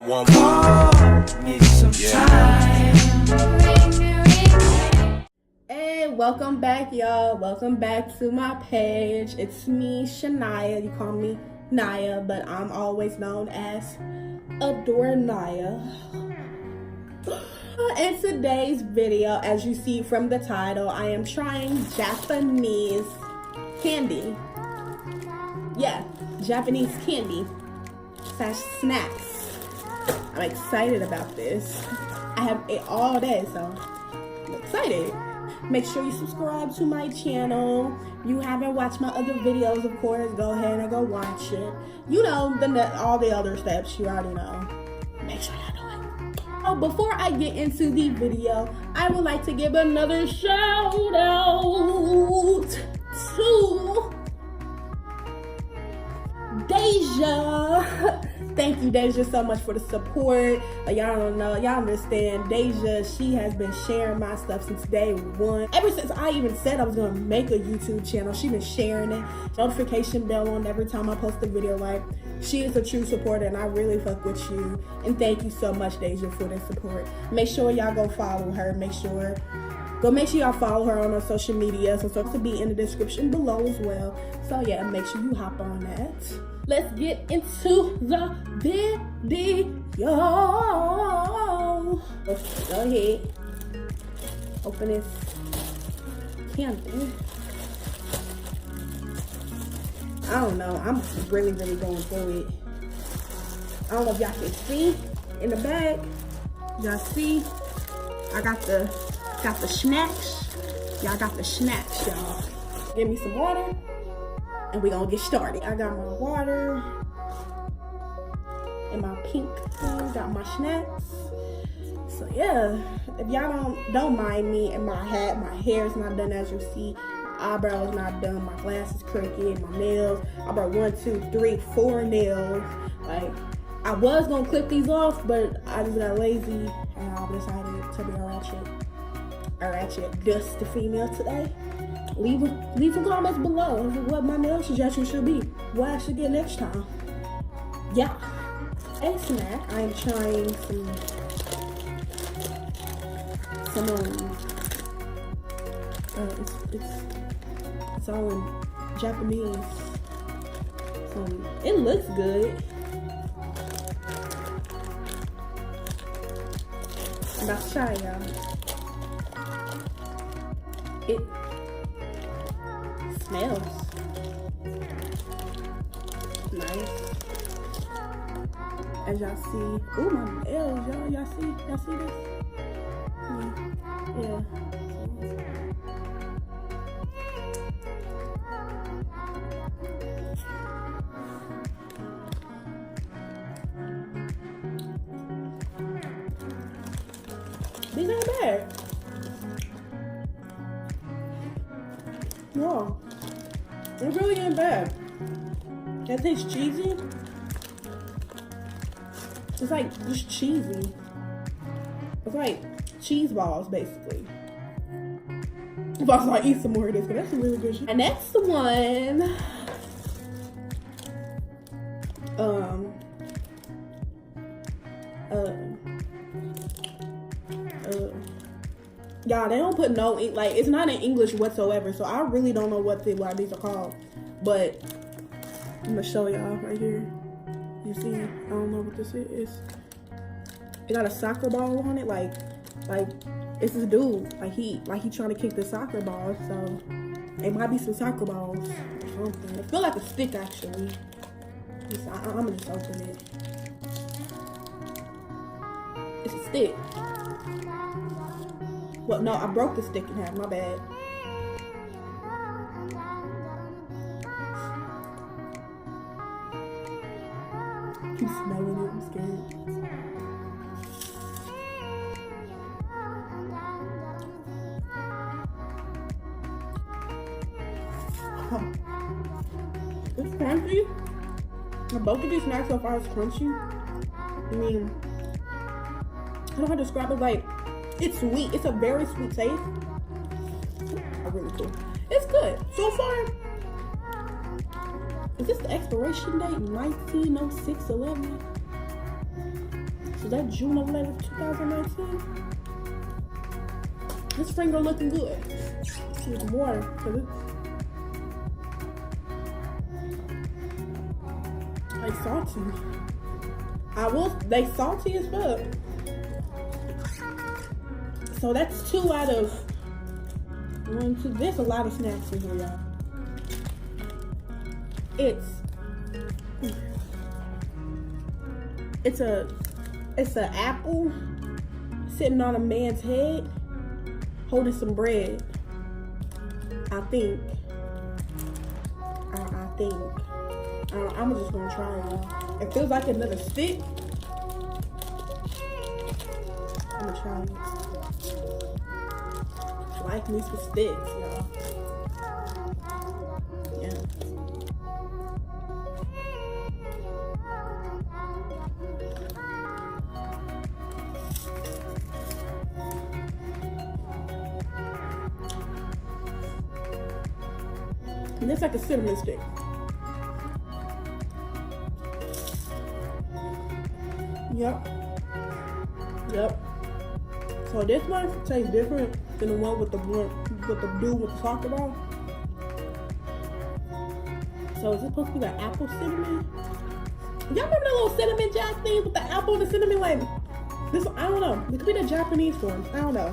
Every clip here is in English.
Me some time. Hey, welcome back, y'all. Welcome back to my page. It's me, Cheniya. You call me Naya, but I'm always known as Adrianna. In today's video, as you see from the title, I am trying Japanese candy. Yeah, Japanese candy / snacks. I'm excited about this. I have ate all day, so I'm excited. Make sure you subscribe to my channel. If you haven't watched my other videos, of course, go ahead and go watch it. You know, all the other steps, you already know. Make sure y'all do it. Oh, before I get into the video, I would like to give another shout out to Deja. Thank you, Deja, so much for the support. Y'all don't know, y'all understand. Deja, she has been sharing my stuff since day one. Ever since I even said I was gonna make a YouTube channel, she's been sharing it. Notification bell on every time I post a video. Like, she is a true supporter, and I really fuck with you. And thank you so much, Deja, for the support. Make sure y'all go follow her. Make sure y'all follow her on her social media. So it's to be in the description below as well. So yeah, make sure you hop on that. Let's get into the video. Let's go ahead. Open this candy. I don't know. I'm really going through it. I don't know if y'all can see in the bag. Y'all see? I got the snacks. Y'all got the snacks, y'all. Give me some water. And we gonna get started. I got my water and my pink thing, got my snacks. So yeah, if y'all don't mind me and my hat, my hair is not done as you see. My eyebrows not done, my glasses crooked, my nails. I brought 1, 2, 3, 4 nails. Like, I was gonna clip these off, but I just got lazy and I decided to be a ratchet dusty female today. Leave some comments below what my nail suggestion should be. What I should get next time. Yeah. A snack. I am trying it's all in Japanese. It looks good. I'm about to try, y'all. It smells nice. As y'all see, ooh, my nails, y'all see this? Yeah. These ain't bad. No. It really ain't bad. It tastes cheesy. It's like just cheesy. It's like cheese balls, basically. If I was like, eat some more of this, but that's a really good shit. And next one. Y'all, they don't put no, like, it's not in English whatsoever, so I really don't know what these are called. But I'm gonna show y'all right here. You see, I don't know what this is. It got a soccer ball on it, like it's this dude, like he trying to kick the soccer ball. So it might be some soccer balls or something. It feel like a stick actually. I'm gonna just open it. It's a stick. Well, no, I broke the stick in half. My bad. Keep smelling it. I'm scared. It's crunchy. Both of these snacks so far is crunchy. I mean, I don't know how to describe it. Like, it's sweet. It's a very sweet taste. Really cool. It's good. So far, is this the expiration date? 1906-11. Is that June 11th, 2019? This finger looking good. With more, cause they salty. They salty as fuck. So that's 2 out of 1, 2. There's a lot of snacks in here, y'all. It's an apple sitting on a man's head holding some bread. I think. I'm just gonna try it, y'all. It feels like another stick. I'm gonna try it. Like me some sticks, y'all. Yeah. And it's like a cinnamon stick. Yep. So this one tastes different than the one with the blue with the soccer ball. So is it supposed to be like apple cinnamon? Y'all remember the little cinnamon jack things with the apple and the cinnamon? Like this, I don't know. It could be the Japanese forms. I don't know.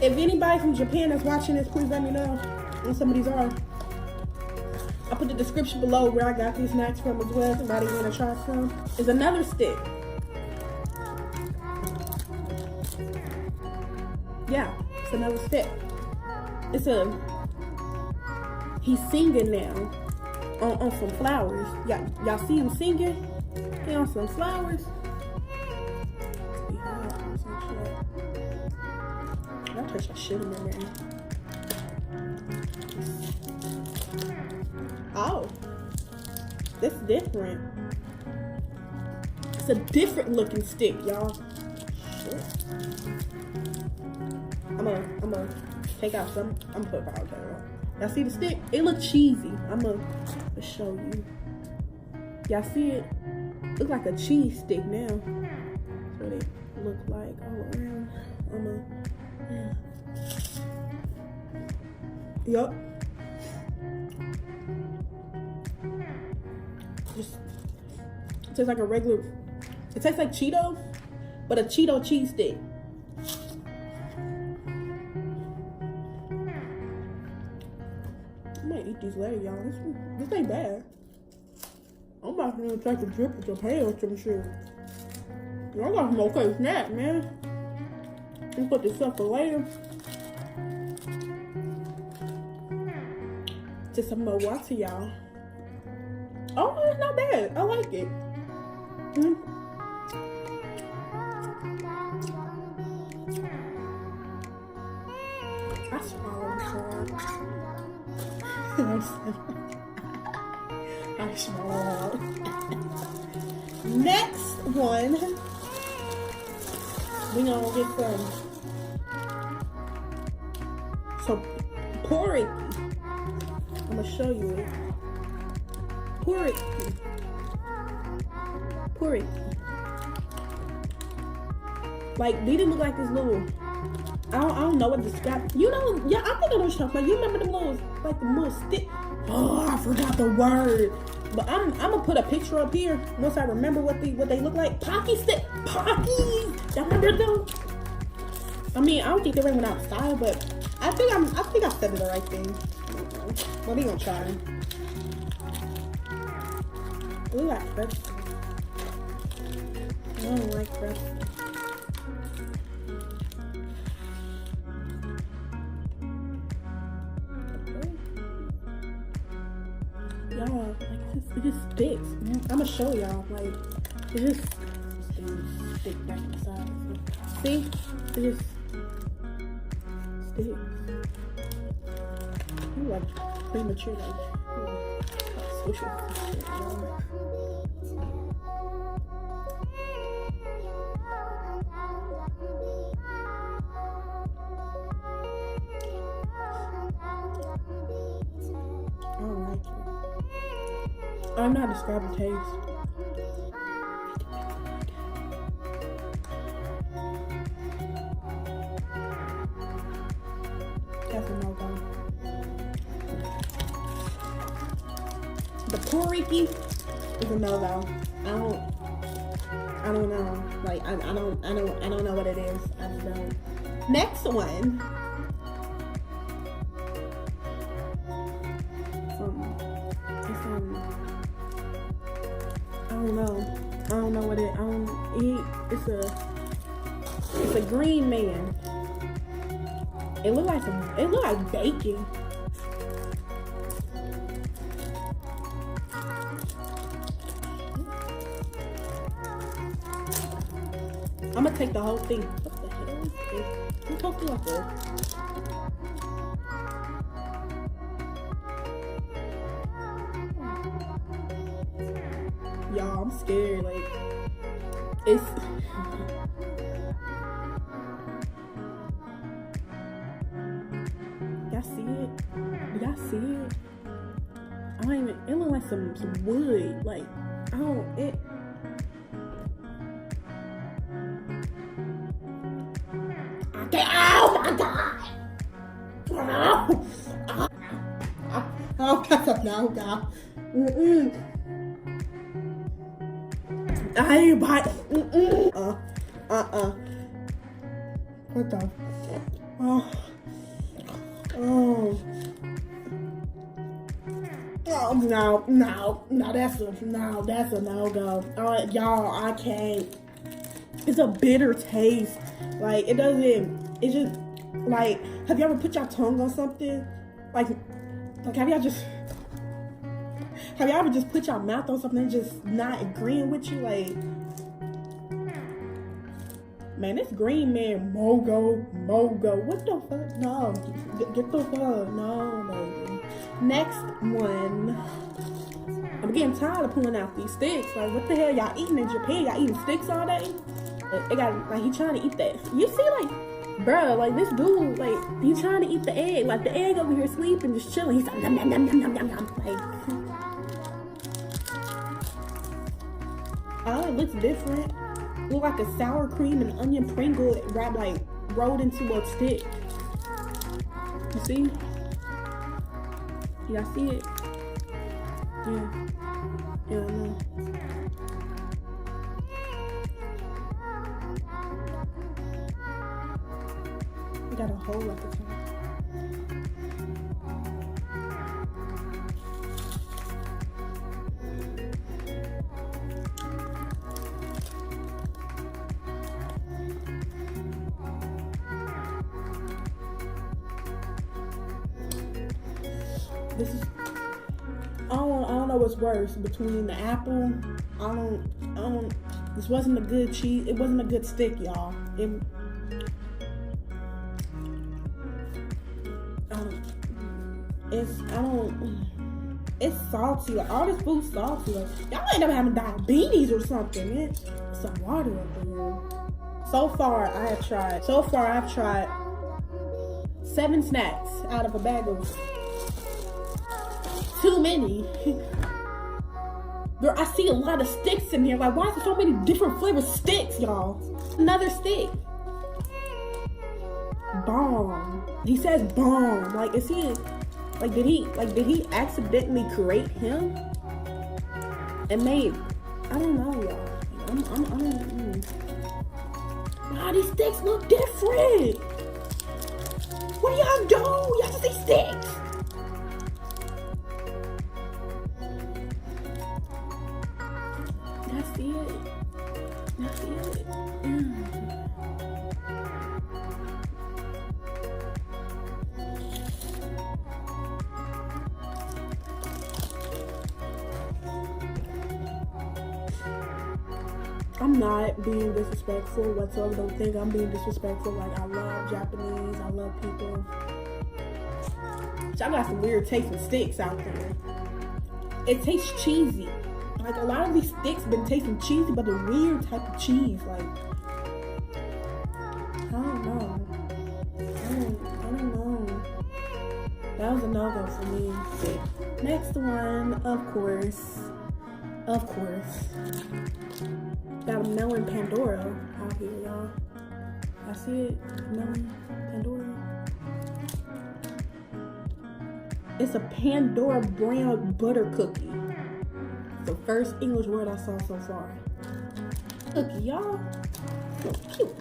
If anybody from Japan is watching this, please let me know what some of these are. I'll put the description below where I got these snacks from as well. Somebody want to try some. There's another stick. Yeah, it's another stick. He's singing now on some flowers. Y'all see him singing? He on some flowers. That tastes like shit in there, man. Oh, that's different. It's a different looking stick, y'all. Shit. I'm gonna take out some. I'm gonna put it out there. Y'all see the stick? It looks cheesy. I'm gonna show you. Y'all see it? Look like a cheese stick now. That's what it look like all around. Yeah. Yup. Just tastes like a regular. It tastes like Cheetos, but a Cheeto cheese stick. I might eat these later, y'all. This ain't bad. I'm about to take a drip of Japan or some shit. Y'all got some okay snack, man. Let me put this up for later. Just some more water, y'all. Oh, it's not bad. I like it. I swallowed hard. I swallowed. Next one, we gonna get some porridge. I'm gonna show you it. Porridge. Like, they didn't look like this little. I don't know what to describe. You know, yeah, I think I know what you're talking about. You remember them little, like the little stick? Oh, I forgot the word. But I'm gonna put a picture up here once I remember what they look like. Pocky stick, Pocky. Y'all remember them? I mean, I don't think they went outside, but I think I said the right thing. Well, we gonna try. Ooh, that's fresh. I don't like fresh. Y'all, like it just sticks, man. I'm gonna show y'all, like it just stick back inside. See, it just sticks. You like premature, like social shit, I don't like it. I'm not describing taste. Toriki is a no-go. I don't know. Like I don't know what it is. I just don't. Next one. I don't know. I don't know what it. It's a green man. It look like bacon. I'm gonna take the whole thing. What the hell is this? Who talked like this? Y'all, I'm scared. Like, it's. Y'all see it? Do y'all see it? I don't even. It look like some wood. Like, I don't. It. Oh my god! Oh, that's a no, God. I ain't bite. What the? Oh. Oh no, that's a no-go. Y'all, I can't. It's a bitter taste. Like, it's just, like, have you ever put your tongue on something? Like have y'all ever just put your mouth on something and just not agreeing with you? Like, man, this green man, Mogo, what the fuck? No, get the fuck, no, baby. Next one. I'm getting tired of pulling out these sticks. Like, what the hell y'all eating in Japan? Y'all eating sticks all day? Like, he trying to eat that. You see, like, bruh, like, this dude, like, he trying to eat the egg. Like, the egg over here sleeping, just chilling. He's like, nom, nom, nom, nom, nom, nom, nom. Like, oh, it looks different. Look like a sour cream and onion Pringle wrapped, like, rolled into a stick. You see? Y'all see it? Yeah, I know. Got a hole at the top. This is. I don't know what's worse between the apple. I don't. This wasn't a good cheese. It wasn't a good stick, y'all. It's salty. Like, all this food's salty. Like, y'all ain't never having diabetes or something, man. Some water up there. So far, I've tried 7 snacks out of a bag of too many. Girl, I see a lot of sticks in here. Like, why is there so many different flavored sticks, y'all? Another stick. Bomb. He says bomb. Like, is he? Like, did he accidentally create him? And made, I don't know, y'all. I don't. Wow, these sticks look different. What do y'all do? Y'all just see sticks. That's it. I'm not being disrespectful whatsoever. Don't think I'm being disrespectful. Like, I love Japanese. I love people. Y'all got some weird tasting sticks out there. It tastes cheesy. Like, a lot of these sticks been tasting cheesy, but a weird type of cheese. Like, I don't know. I don't know. That was a no-go for me. Next one, of course. Got a melon Pandora out here, y'all. I see it. Melon Pandora. It's a Pandora brown butter cookie. the first English word I saw so far. Look, y'all. So cute.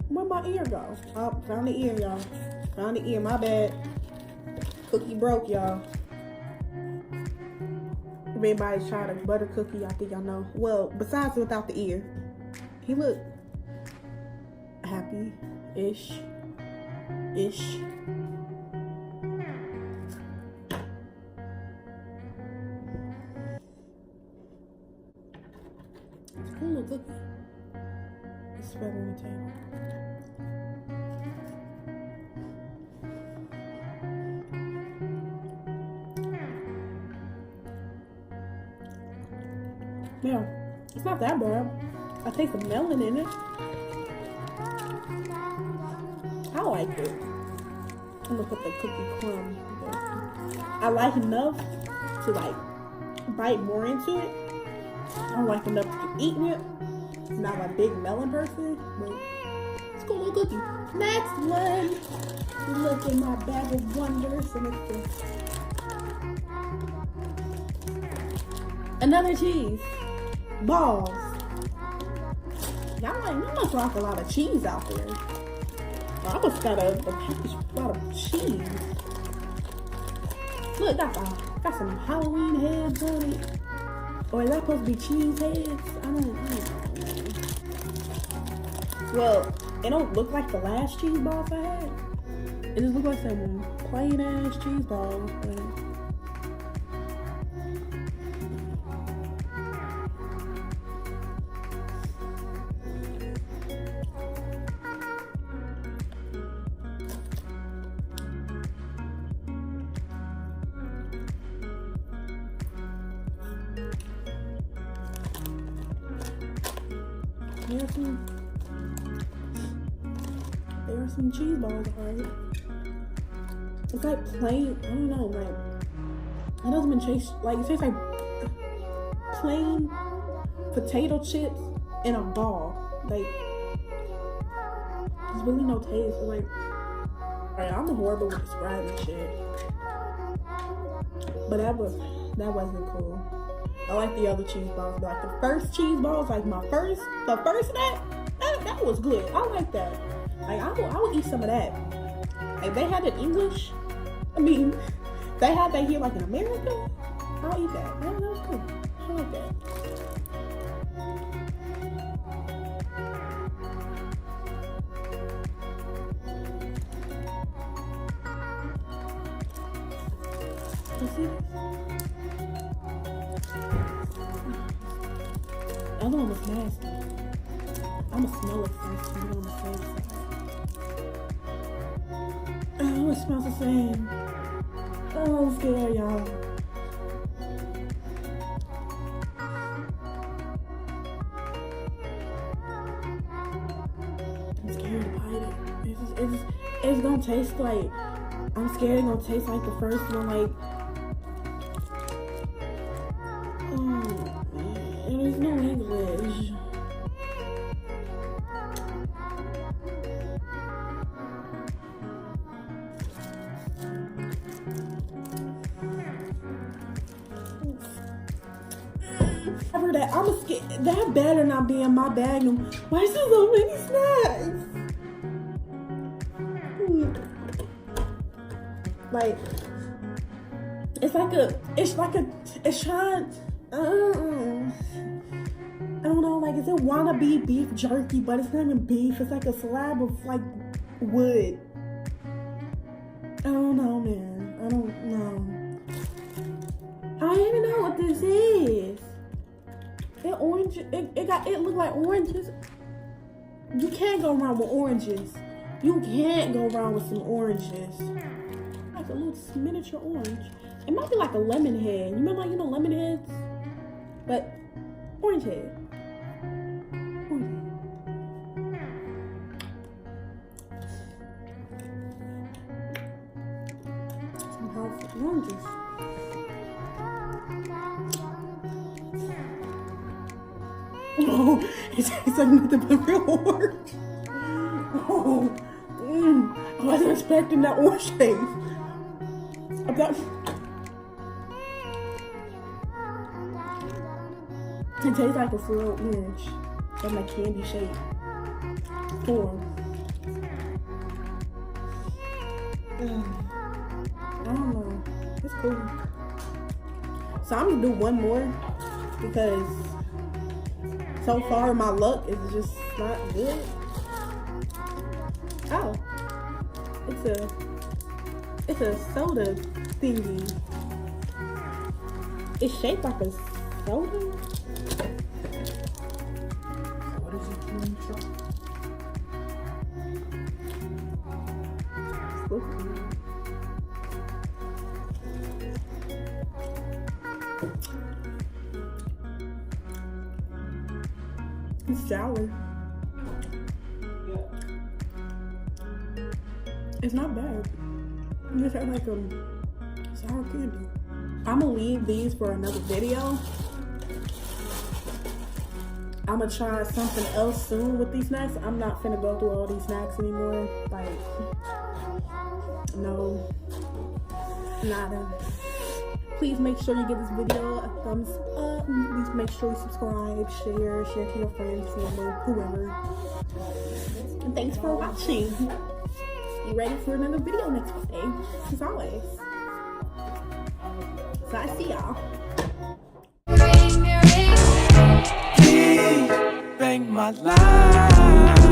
Where my ear go? Oh, found the ear, y'all. Found the ear, my bad. Cookie broke, y'all. If anybody's tried a butter cookie, I think y'all know. Well, besides without the ear. He looked happy-ish. Ish. It's a cool little cookie. It's spread on the table. Yeah, it's not that bad. I taste the melon in it. I like it. I'm gonna put the cookie crumb there. I like enough to like bite more into it. I don't like enough to keep eating it. I'm not a big melon person, but it's a cool little cookie. Next one. Look in my bag of wonders, and it's this. Another cheese. Balls. Y'all must like a lot of cheese out there. I must got a package full of cheese. Look, got some Halloween heads on it. Or is that supposed to be cheese heads? I don't know. Well, it don't look like the last cheese balls I had. It just looks like some plain ass cheese balls. There are some cheese balls, alright. It's like plain, I don't know, like, it doesn't been chased, like, it tastes like plain potato chips in a ball. Like, there's really no taste. Like, alright, I'm horrible with describing shit. But that wasn't cool. I like the other cheese balls, but like the first cheese balls, like the first that was good. I like that. Like I would eat some of that. Like they had it in English. I mean, they had that here like in America. I'll eat that. That was cool. I like that. You see this? The other one was nasty. I'ma smell it first to be on the safe side. Oh, it smells the same. Oh, I'm scared, y'all. I'm scared to bite it. It's gonna taste like, I'm scared it's gonna taste like the first one, like, there's no English. Cover that. I'm scared. That better not be in my bag. Why is there so many snacks? Like, it's trying. I don't know, like, is it wannabe beef jerky, but it's not even beef. It's like a slab of, like, wood. I don't know, man. I don't know. I don't even know what this is. It looked like oranges. You can't go wrong with oranges. You can't go wrong with some oranges. Like a little miniature orange. It might be like a lemon head. You remember, like, lemon heads? But orange head. Some healthy oranges. Oh, it's like nothing but real orange. Oh, I wasn't expecting that orange taste. that. It tastes like a fruit orange in like candy shape form. I don't know. It's cool. So I'm gonna do one more because so far my luck is just not good. Oh, it's a soda thingy. It's shaped like a soda. What is it doing, Chuck? It's sour. It's not bad. It just has like sour candy. I'm gonna leave these for another video. I'm gonna try something else soon with these snacks. I'm not finna go through all these snacks anymore. Like, no, nada. Please make sure you give this video a thumbs up. Please make sure you subscribe, share to your friends, family, whoever. And thanks for watching. Be ready for another video next Friday, as always. So I see y'all. Bang my life.